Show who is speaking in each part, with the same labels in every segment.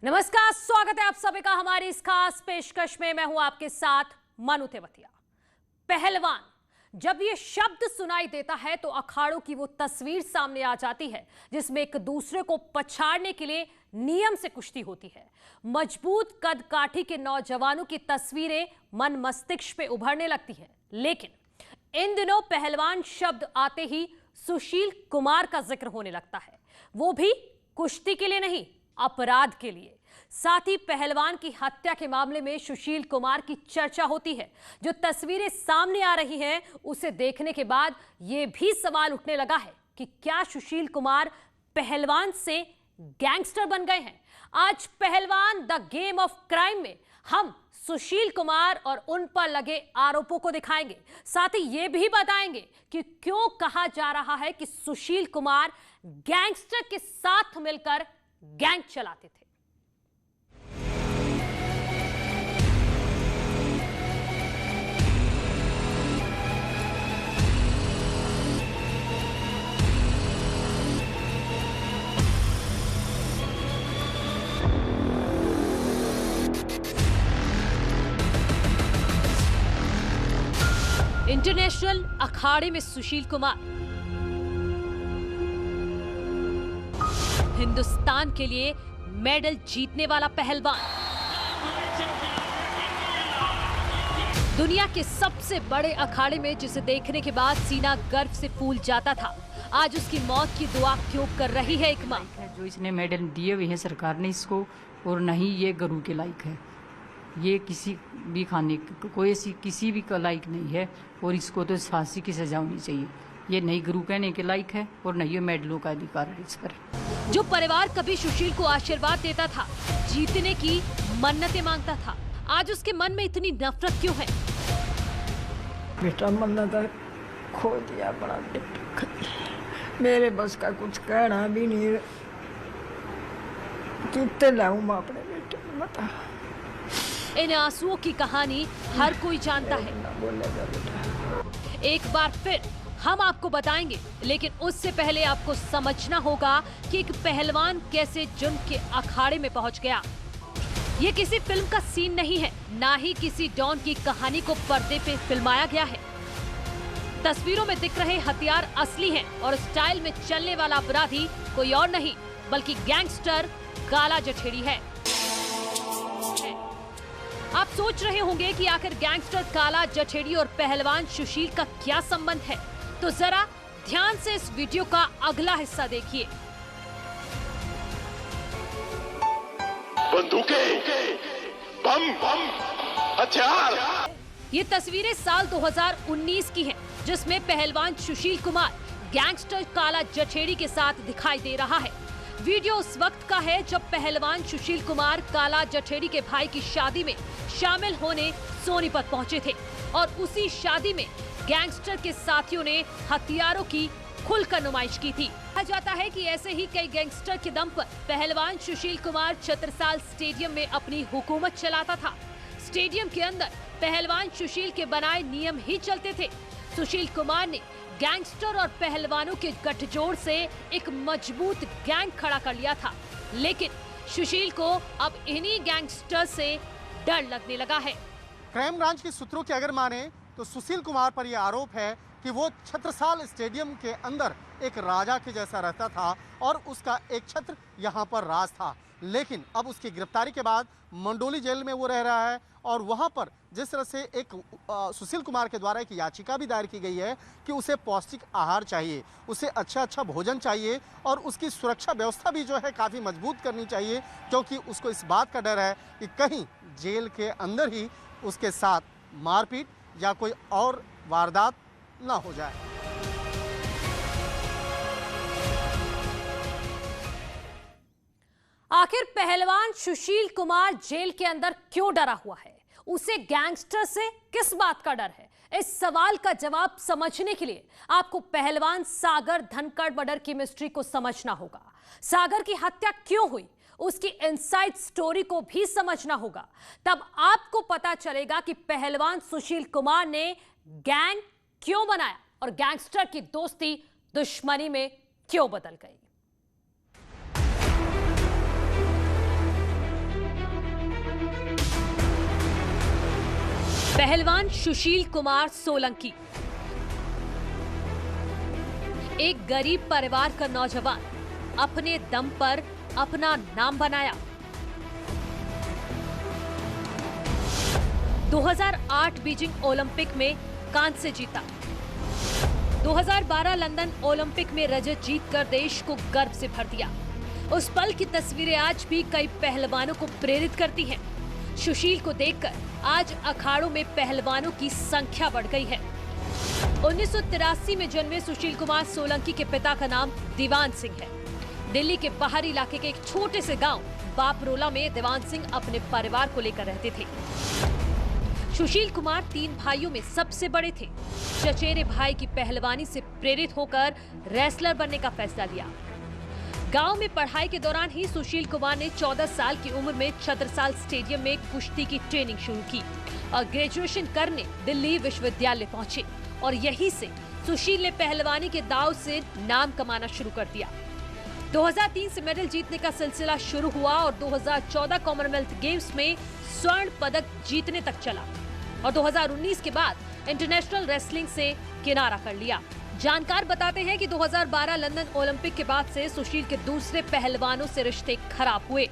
Speaker 1: नमस्कार, स्वागत है आप सभी का हमारी इस खास पेशकश में। मैं हूं आपके साथ मनु तेवतिया। पहलवान, जब ये शब्द सुनाई देता है तो अखाड़ों की वो तस्वीर सामने आ जाती है जिसमें एक दूसरे को पछाड़ने के लिए नियम से कुश्ती होती है। मजबूत कद काठी के नौजवानों की तस्वीरें मन मस्तिष्क पे उभरने लगती है। लेकिन इन दिनों पहलवान शब्द आते ही सुशील कुमार का जिक्र होने लगता है, वो भी कुश्ती के लिए नहीं, अपराध के लिए। साथ ही पहलवान की हत्या के मामले में सुशील कुमार की चर्चा होती है। जो तस्वीरें सामने आ रही हैं उसे देखने के बाद यह भी सवाल उठने लगा है कि क्या सुशील कुमार पहलवान से गैंगस्टर बन गए हैं। आज पहलवान द गेम ऑफ क्राइम में हम सुशील कुमार और उन पर लगे आरोपों को दिखाएंगे। साथ ही यह भी बताएंगे कि क्यों कहा जा रहा है कि सुशील कुमार गैंगस्टर के साथ मिलकर गैंग चलाते थे। इंटरनेशनल अखाड़े में सुशील कुमार हिंदुस्तान के लिए मेडल जीतने वाला पहलवान, दुनिया के सबसे बड़े अखाड़े में जिसे देखने के बाद सीना गर्व से फूल जाता था, आज उसकी मौत की दुआ क्यों कर रही है एक मां।
Speaker 2: जो इसने मेडल दिए हुए हैं सरकार ने इसको, और नहीं ये गुरु के लायक है। ये किसी भी खाने कोई ऐसी किसी भी का लायक नहीं है, और इसको तो फांसी की सजा होनी चाहिए। ये नहीं गुरु कहने के लायक है और नहीं ये मेडलों का अधिकार है इस पर।
Speaker 1: जो परिवार कभी सुशील को आशीर्वाद देता था, जीतने की मन्नतें मांगता था, आज उसके मन में इतनी नफरत क्यों है।
Speaker 3: बेटा मन्नत खो दिया बड़ा बेटा, मेरे बस का कुछ कहना भी नहीं। कितने लाऊं मैं अपने बेटे को, बता।
Speaker 1: इन आंसुओं की कहानी हर कोई जानता है। एक बार फिर हम आपको बताएंगे, लेकिन उससे पहले आपको समझना होगा कि एक पहलवान कैसे जुर्म के अखाड़े में पहुंच गया। ये किसी फिल्म का सीन नहीं है, ना ही किसी डॉन की कहानी को पर्दे पे फिल्माया गया है। तस्वीरों में दिख रहे हथियार असली हैं और स्टाइल में चलने वाला अपराधी कोई और नहीं बल्कि गैंगस्टर काला जठेड़ी है। आप सोच रहे होंगे कि आखिर गैंगस्टर काला जठेड़ी और पहलवान सुशील का क्या संबंध है, तो जरा ध्यान से इस वीडियो का अगला हिस्सा देखिए।
Speaker 4: बंदूकें, बम, हथियार।
Speaker 1: ये तस्वीरें साल 2019 की हैं, जिसमें पहलवान सुशील कुमार गैंगस्टर काला जठेड़ी के साथ दिखाई दे रहा है। वीडियो उस वक्त का है जब पहलवान सुशील कुमार काला जठेड़ी के भाई की शादी में शामिल होने सोनीपत पहुंचे थे, और उसी शादी में गैंगस्टर के साथियों ने हथियारों की खुलकर नुमाइश की थी। कहा जाता है कि ऐसे ही कई गैंगस्टर के दम पर पहलवान सुशील कुमार छत्रसाल स्टेडियम में अपनी हुकूमत चलाता था। स्टेडियम के अंदर पहलवान सुशील के बनाए नियम ही चलते थे। सुशील कुमार ने गैंगस्टर और पहलवानों के गठजोड़ से एक मजबूत गैंग खड़ा कर लिया था, लेकिन सुशील को अब इन्हीं गैंगस्टर से डर लगने लगा है।
Speaker 5: क्राइम ब्रांच के सूत्रों की अगर माने तो सुशील कुमार पर यह आरोप है कि वो छत्रसाल स्टेडियम के अंदर एक राजा के जैसा रहता था और उसका एक छत्र यहाँ पर राज था। लेकिन अब उसकी गिरफ्तारी के बाद मंडोली जेल में वो रह रहा है, और वहाँ पर जिस तरह से एक सुशील कुमार के द्वारा एक याचिका भी दायर की गई है कि उसे पौष्टिक आहार चाहिए, उसे अच्छा भोजन चाहिए, और उसकी सुरक्षा व्यवस्था भी जो है काफ़ी मजबूत करनी चाहिए, क्योंकि उसको इस बात का डर है कि कहीं जेल के अंदर ही उसके साथ मारपीट या कोई और वारदात ना हो जाए।
Speaker 1: आखिर पहलवान सुशील कुमार जेल के अंदर क्यों डरा हुआ है? उसे गैंगस्टर से किस बात का डर है? इस सवाल का जवाब समझने के लिए आपको पहलवान सागर धनखड़ मर्डर की मिस्ट्री को समझना होगा। सागर की हत्या क्यों हुई, उसकी इनसाइड स्टोरी को भी समझना होगा। तब आपको पता चलेगा कि पहलवान सुशील कुमार ने गैंग क्यों बनाया और गैंगस्टर की दोस्ती दुश्मनी में क्यों बदल गई। पहलवान सुशील कुमार सोलंकी एक गरीब परिवार का नौजवान अपने दम पर अपना नाम बनाया। 2008 बीजिंग ओलंपिक में कांस्य जीता। 2012 लंदन ओलंपिक में रजत जीतकर देश को गर्व से भर दिया। उस पल की तस्वीरें आज भी कई पहलवानों को प्रेरित करती हैं। सुशील को देखकर आज अखाड़ों में पहलवानों की संख्या बढ़ गई है। 1983 में जन्मे सुशील कुमार सोलंकी के पिता का नाम दीवान सिंह है। दिल्ली के बाहरी इलाके के एक छोटे से गांव बापरोला में दीवान सिंह अपने परिवार को लेकर रहते थे। सुशील कुमार 3 भाइयों में सबसे बड़े थे। चचेरे भाई की पहलवानी से प्रेरित होकर रेसलर बनने का फैसला लिया। गांव में पढ़ाई के दौरान ही सुशील कुमार ने 14 साल की उम्र में छत्रसाल स्टेडियम में कुश्ती की ट्रेनिंग शुरू की और ग्रेजुएशन करने दिल्ली विश्वविद्यालय पहुंचे और यहीं से सुशील ने पहलवानी के दांव से नाम कमाना शुरू कर दिया। 2003 से मेडल जीतने का सिलसिला शुरू हुआ और 2014 कॉमनवेल्थ गेम्स में स्वर्ण पदक जीतने तक चला और 2019 के बाद इंटरनेशनल रेसलिंग से किनारा कर लिया। जानकार बताते हैं कि 2012 लंदन ओलंपिक के बाद से सुशील के दूसरे पहलवानों से रिश्ते खराब हुए।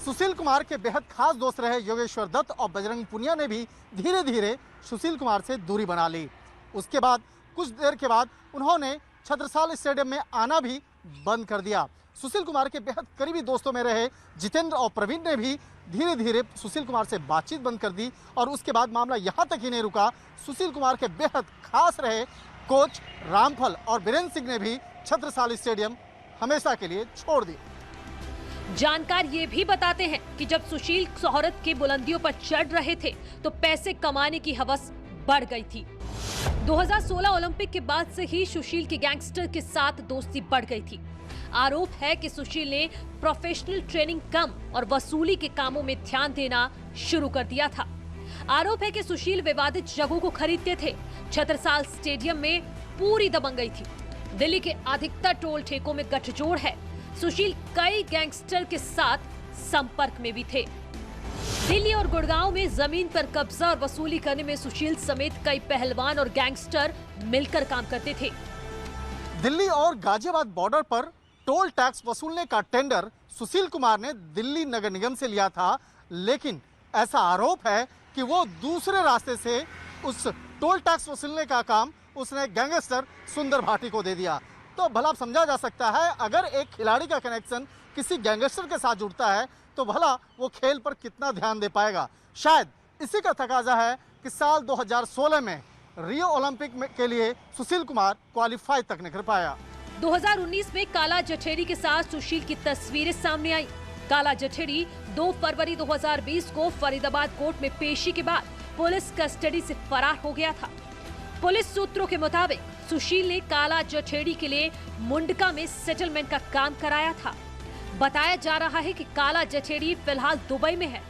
Speaker 5: सुशील कुमार के बेहद खास दोस्त रहे योगेश्वर दत्त और बजरंग पुनिया ने भी धीरे धीरे सुशील कुमार से दूरी बना ली। उसके बाद कुछ देर के बाद उन्होंने छत्रसाल स्टेडियम में आना भी बंद कर दिया। सुशील कुमार के बेहद करीबी दोस्तों में रहे जितेंद्र और प्रवीण ने भी धीरे धीरे सुशील कुमार से बातचीत बंद कर दी और उसके बाद मामला यहाँ तक ही नहीं रुका। सुशील कुमार के बेहद खास रहे कोच रामफल और बीरेंद्र सिंह ने भी छत्रसाल स्टेडियम हमेशा के लिए छोड़ दी।
Speaker 1: जानकार ये भी बताते हैं कि जब सुशील शोहरत की बुलंदियों पर चढ़ रहे थे तो पैसे कमाने की हवस बढ़ गई थी। 2016 ओलंपिक के बाद से ही सुशील की गैंगस्टर के साथ दोस्ती बढ़ गई थी। आरोप है कि सुशील ने प्रोफेशनल ट्रेनिंग कम और वसूली के कामों में ध्यान देना शुरू कर दिया था। आरोप है कि सुशील विवादित जगहों को खरीदते थे। छत्रसाल स्टेडियम में पूरी दबंगई थी। दिल्ली के अधिकतर टोल ठेकों में गठजोड़ है। सुशील कई गैंगस्टर के साथ संपर्क में भी थे। दिल्ली और गुड़गांव में जमीन पर कब्जा और वसूली करने में सुशील समेत कई पहलवान और गैंगस्टर मिलकर काम करते थे।
Speaker 5: दिल्ली और गाजियाबाद बॉर्डर पर टोल टैक्स वसूलने का टेंडर सुशील कुमार ने दिल्ली नगर निगम से लिया था, लेकिन ऐसा आरोप है कि वो दूसरे रास्ते से उस टोल टैक्स वसूलने का काम उसने गैंगस्टर सुंदर भाटी को दे दिया। तो भला समझा जा सकता है अगर एक खिलाड़ी का कनेक्शन किसी गैंगस्टर के साथ जुड़ता है तो भला वो खेल पर कितना ध्यान दे पाएगा। शायद इसी का तकाजा है कि साल 2016 में रियो ओलंपिक के लिए सुशील कुमार क्वालिफाई तक नहीं कर पाया।
Speaker 1: 2019 में काला जठेरी के साथ सुशील की तस्वीरें सामने आई। काला जठेरी 2 फरवरी 2020 को फरीदाबाद कोर्ट में पेशी के बाद पुलिस कस्टडी से फरार हो गया था। पुलिस सूत्रों के मुताबिक सुशील ने काला जठेरी के लिए मुंडका में सेटलमेंट का काम कराया था। बताया जा रहा है कि काला जठेरी फिलहाल दुबई में है।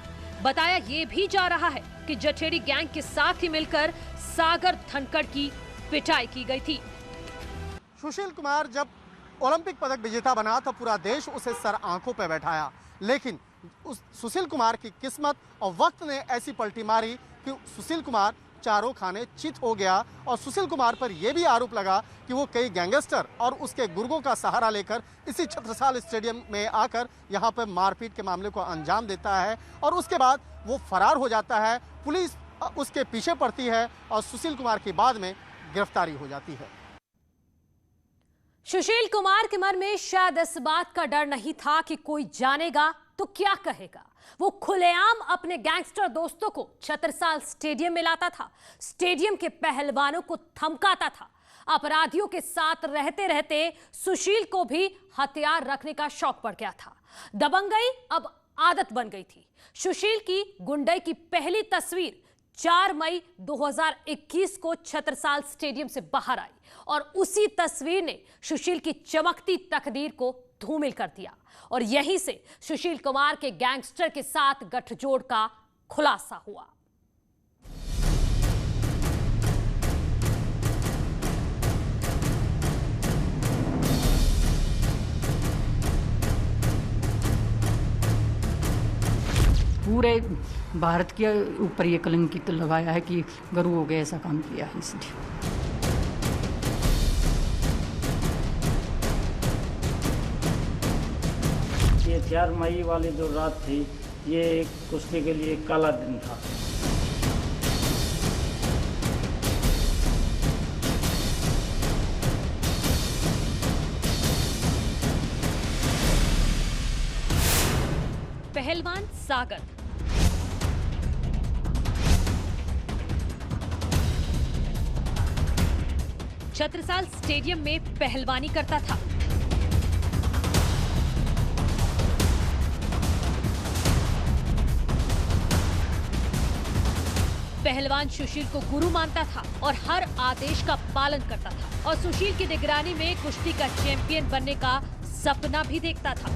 Speaker 1: बताया ये भी जा रहा है कि जठेरी गैंग के साथ ही मिलकर सागर धनखड़ की पिटाई की गई थी।
Speaker 5: सुशील कुमार जब ओलंपिक पदक विजेता बना तो पूरा देश उसे सर आंखों पर बैठाया, लेकिन उस सुशील कुमार की किस्मत और वक्त ने ऐसी पलटी मारी कि सुशील कुमार चारों खाने चित हो गया और सुशील कुमार पर यह भी आरोप लगा कि वो कई गैंगस्टर और उसके गुर्गों का सहारा लेकर इसी छत्रसाल स्टेडियम में आकर यहाँ पर मारपीट के मामले को अंजाम देता है और उसके बाद वो फरार हो जाता है। पुलिस उसके पीछे पड़ती है और सुशील कुमार की बाद में गिरफ्तारी हो जाती है।
Speaker 1: सुशील कुमार के मन में शायद इस बात का डर नहीं था कि कोई जानेगा तो क्या कहेगा। वो खुलेआम अपने गैंगस्टर दोस्तों को छत्रसाल स्टेडियम में लाता था, स्टेडियम के पहलवानों को धमकाता था। अपराधियों के साथ रहते रहते सुशील को भी हथियार रखने का शौक पड़ गया था। दबंगई अब आदत बन गई थी। सुशील की गुंडई की पहली तस्वीर 4 मई 2021 को छत्रसाल स्टेडियम से बाहर आई और उसी तस्वीर ने सुशील की चमकती तकदीर को धूमिल कर दिया और यहीं से सुशील कुमार के गैंगस्टर के साथ गठजोड़ का खुलासा हुआ।
Speaker 2: पूरे भारत के ऊपर ये कलंकित लगाया है कि गुरु हो गए, ऐसा काम किया है इसलिए।
Speaker 6: ये 4 मई वाली जो रात थी, ये एक कुश्ती के लिए एक काला दिन था।
Speaker 1: पहलवान सागर छत्रसाल स्टेडियम में पहलवानी करता था। पहलवान सुशील को गुरु मानता था और हर आदेश का पालन करता था और सुशील की निगरानी में कुश्ती का चैंपियन बनने का सपना भी देखता था।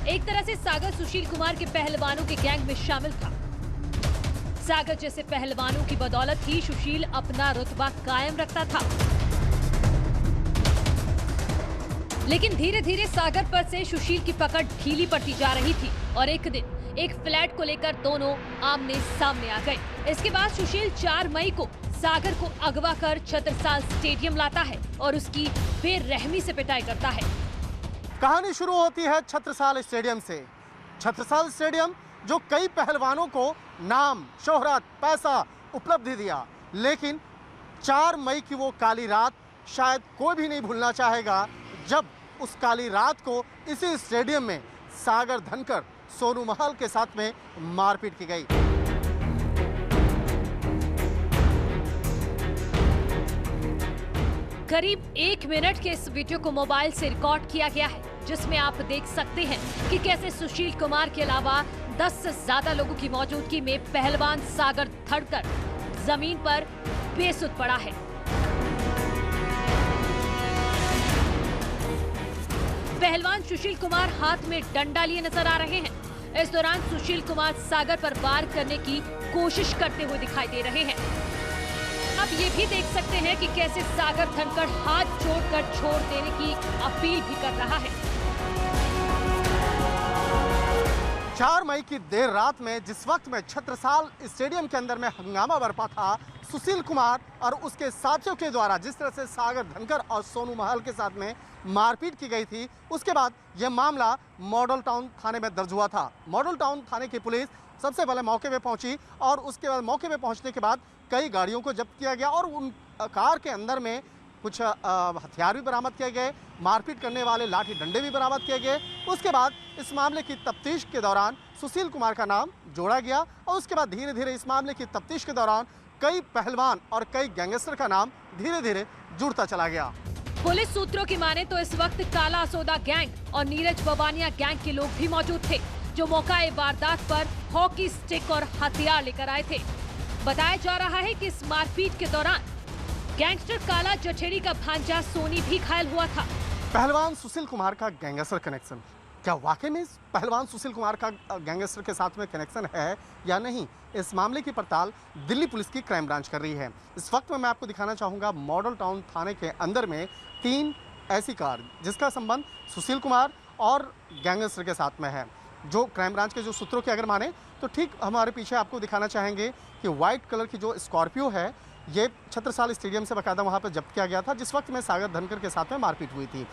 Speaker 1: एक तरह से सागर सुशील कुमार के पहलवानों के गैंग में शामिल था। सागर जैसे पहलवानों की बदौलत ही सुशील अपना रुतबा कायम रखता था। लेकिन धीरे धीरे सागर पर से सुशील की पकड़ ढीली पड़ती जा रही थी और एक दिन एक फ्लैट को लेकर दोनों आमने सामने आ गए। इसके बाद सुशील 4 मई को सागर को अगवा कर छत्रसाल स्टेडियम लाता है और उसकी बेरहमी से पिटाई करता है।
Speaker 5: कहानी शुरू होती है छत्रसाल स्टेडियम से। छत्रसाल स्टेडियम जो कई पहलवानों को नाम, शोहरत, पैसा, उपलब्धि दिया, लेकिन 4 मई की वो काली रात शायद कोई भी नहीं भूलना चाहेगा, जब उस काली रात को इसी स्टेडियम में सागर धनकर, सोनू महल के साथ में मारपीट की गई।
Speaker 1: करीब 1 मिनट के इस वीडियो को मोबाइल से रिकॉर्ड किया गया है, जिसमें आप देख सकते हैं कि कैसे सुशील कुमार के अलावा 10 से ज्यादा लोगों की मौजूदगी में पहलवान सागर धनकर जमीन पर बेसुध पड़ा है। पहलवान सुशील कुमार हाथ में डंडा लिए नजर आ रहे हैं। इस दौरान सुशील कुमार सागर पर वार करने की कोशिश करते हुए दिखाई दे रहे हैं। आप ये भी देख सकते हैं कि कैसे सागर धनकर हाथ जोड़कर छोड़ देने की अपील भी कर रहा है।
Speaker 5: 4 मई की देर रात में जिस वक्त में छत्रसाल स्टेडियम के अंदर में हंगामा बरपा था, सुशील कुमार और उसके साथियों के द्वारा जिस तरह से सागर धनकर और सोनू महल के साथ में मारपीट की गई थी, उसके बाद यह मामला मॉडल टाउन थाने में दर्ज हुआ था। मॉडल टाउन थाने की पुलिस सबसे पहले मौके पे पहुंची और उसके बाद मौके पे पहुंचने के बाद कई गाड़ियों को जब्त किया गया और उन कार के अंदर में कुछ हथियार भी बरामद किए गए, मारपीट करने वाले लाठी डंडे भी बरामद किए गए। उसके बाद इस मामले की तफ्तीश के दौरान सुशील कुमार का नाम जोड़ा गया और उसके बाद धीरे धीरे इस मामले की तफ्तीश के दौरान कई पहलवान और कई गैंगस्टर का नाम धीरे धीरे जुड़ता चला गया।
Speaker 1: पुलिस सूत्रों की माने तो इस वक्त काला असोदा गैंग और नीरज बबानिया गैंग के लोग भी मौजूद थे, जो मौका वारदात पर हॉकी स्टिक और हथियार लेकर आए थे। बताया जा रहा है कि इस मारपीट के दौरान गैंगस्टर काला जठेरी का भांजा सोनी भी घायल हुआ था।
Speaker 5: पहलवान सुशील कुमार का गैंगस्टर कनेक्शन, क्या वाकई में पहलवान सुशील कुमार का गैंगस्टर के साथ में कनेक्शन है या नहीं, इस मामले की पड़ताल दिल्ली पुलिस की क्राइम ब्रांच कर रही है। इस वक्त में मैं आपको दिखाना चाहूँगा मॉडल टाउन थाने के अंदर में 3 ऐसी कार जिसका संबंध सुशील कुमार और गैंगस्टर के साथ में है। जो क्राइम ब्रांच के जो सूत्रों की अगर माने तो ठीक हमारे पीछे आपको दिखाना चाहेंगे कि व्हाइट कलर की जो स्कॉर्पियो है, ये छत्रसाल स्टेडियम से बाकायदा वहाँ पर जब्त किया गया था जिस वक्त में सागर धनकर के साथ में मारपीट हुई थी।